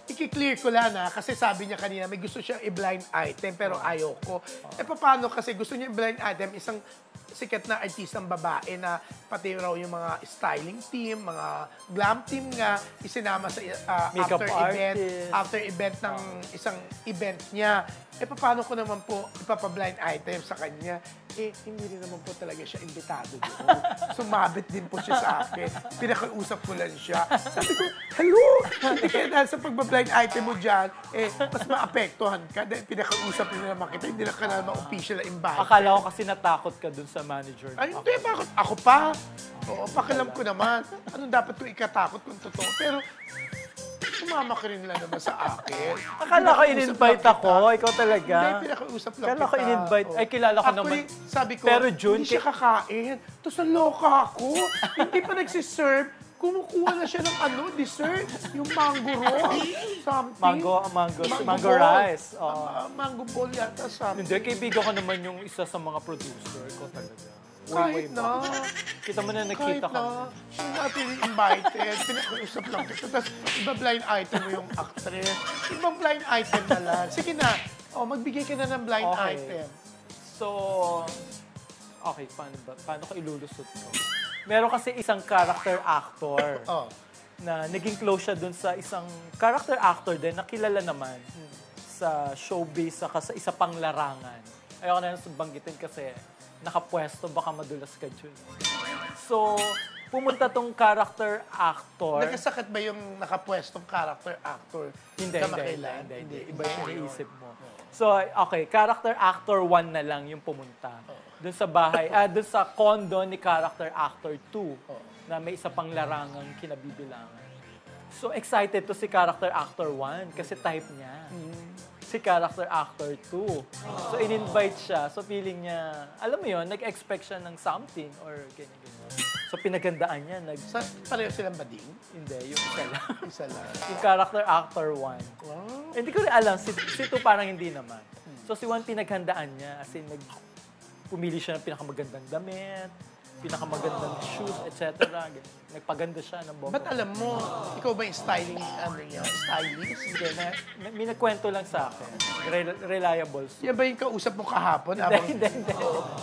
i-clear ko lang kasi sabi niya kanina may gusto siyang i-blind item pero ayoko. Paano kasi gusto niya i-blind item isang sikat na artistang babae na pati raw yung mga styling team, mga glam team nga, isinama sa after event ng isang event niya. Paano ko naman po ipapa-blind item sa kanya? Hindi rin naman po talaga siya imbitado doon. Sumabit din po siya sa akin. Pinakausap ko lang siya. Sabi ko, hello! Kaya dahil sa pagpa-blind item mo dyan, mas maapektuhan ka. Dahil pinakausap nila naman kita, hindi na ka naman official na invite. Akala ko kasi natakot ka dun sa manager. Ay, hindi. Bakit? Ako pa? Oo, pakialam ko naman. Anong dapat ko ikatakot kung totoo? Pero, sumama ka rin lang naman sa akin. Akala ko in-invite ako. Ikaw talaga. Hindi, pinakausap lang Akala ko in-invite. Ay, kilala ko naman. Sabi ko, pero June, hindi siya kakain. Tapos naloka ako. Hindi pa nagsiserve. Kumukuha na siya ng dessert. Yung mango roll. Something. Mango rice. Mango ball yata something. Hindi, kaibigan ko naman yung isa sa mga producer. Ikaw talaga. Kahit na. Kita mo na nakita ka. Kahit na. Hindi invited. Pinakausap lang kita. Tapos iba blind item mo yung actress. Ibang blind item na lang. Sige na. Magbigay ka na ng blind item. So, okay, paano ko ilulusot ko? Meron kasi isang character actor na naging close siya dun sa isang character actor din na kilala naman sa showbiz saka sa isa pang larangan. Ayoko na banggitin kasi nakapwesto, baka madulas ka dyan. So, pumunta tong character actor. Nagkasakit ba yung nakapwestong character actor? Hindi. Iba yung iniisip mo. So, okay, character actor 1 na lang yung pumunta. Doon sa bahay, doon sa condo ni character actor 2 na may isa pang larangang kinabibilangan. So, excited to si character actor 1 kasi type niya. Si character actor 2. So, in-invite siya. So, feeling niya, alam mo yun, nag-expect siya ng something or ganyan-ganyan. So, pinagandaan niya. Pareho silang bading? Hindi, yung isa lang. Isa lang. Yung character actor 1. Wow. Hindi ko rin alam. Si 2 parang hindi naman. So, si 1 pinaghandaan niya. As in, pumili siya ng pinakamagandang damit, pinakamagandang shoes, etc. Nagpaganda siya ng bomba. Ba't alam mo, ikaw ba yung styling, stylist? Hindi, may nagkwento lang sa akin. Reliable. Yan ba yung kausap mo kahapon? Hindi.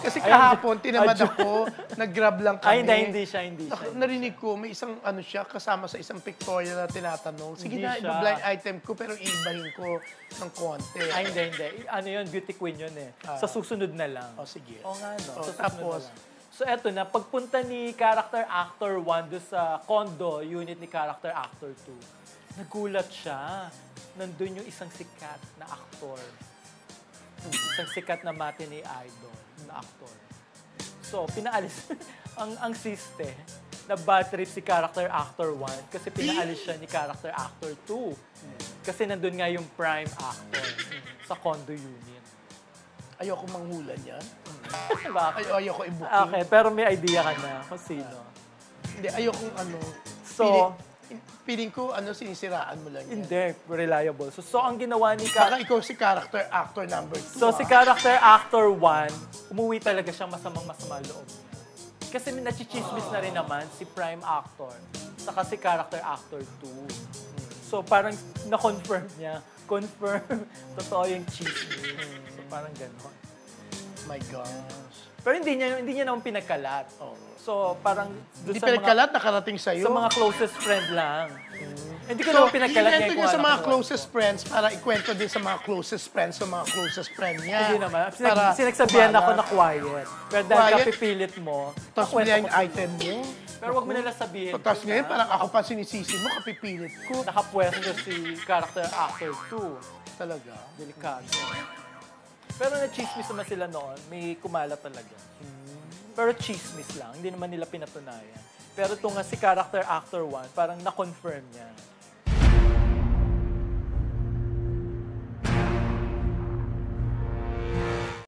Kasi kahapon, tinamad ako, nag-grab lang kami. Hindi siya. Narinig ko, may isang siya, kasama sa isang pictorial na tinatanong. Sige Hindi na, siya. iba-blind item ko, pero iibahin ko ng konti. Hindi. Ano yun, beauty queen yun eh. Sa susunod na lang. Sige. Oo nga, no? Tapos, so, eto na, pagpunta ni character actor 1 doon sa condo unit ni character actor 2, nagulat siya. Nandun yung isang sikat na aktor. Isang sikat na matinee idol na aktor. So, pinaalis. ang siste, na bad trip si character actor 1 kasi pinaalis siya ni character actor 2. Kasi nandun nga yung prime actor sa condo unit. Ayoko manghula niyan. Bakit? Ayoko i-booking. Okay, pero may idea ka na kung sino. Hindi, ayokong So, feeling ko, sinisiraan mo lang yan. hindi, reliable. So ang ginawa ni Baka ikaw si character actor number 2. So, si character actor 1, umuwi talaga siyang masama loob niya. Kasi nachichismis na rin naman si prime actor, saka si character actor 2. So, parang na-confirm niya. Totoo yung chismis. So, parang gano'n. My gosh. Pero hindi niya naman pinagkalat. So, parang Hindi pinagkalat, nakarating sa'yo? Sa mga closest friend lang. Hindi ko naman pinagkalat niya. Ikwento niya sa mga closest friends para ikwento din sa mga closest friends sa mga closest friend niya. Hindi naman. Sinagsabihan ako na quiet. Pero dahil kapipilit mo, tapos blind item mo. Pero wag mo nila sabihin. Tapos ngayon, parang ako pa sinisisi mo, kapipilit ko. Nakapwesto si character actor 2. Talaga? Delikado. Pero na-chismis naman sila noon. May kumala talaga. Pero chismis lang. Hindi naman nila pinatunayan. Pero ito nga si character actor 1, parang na-confirm niya.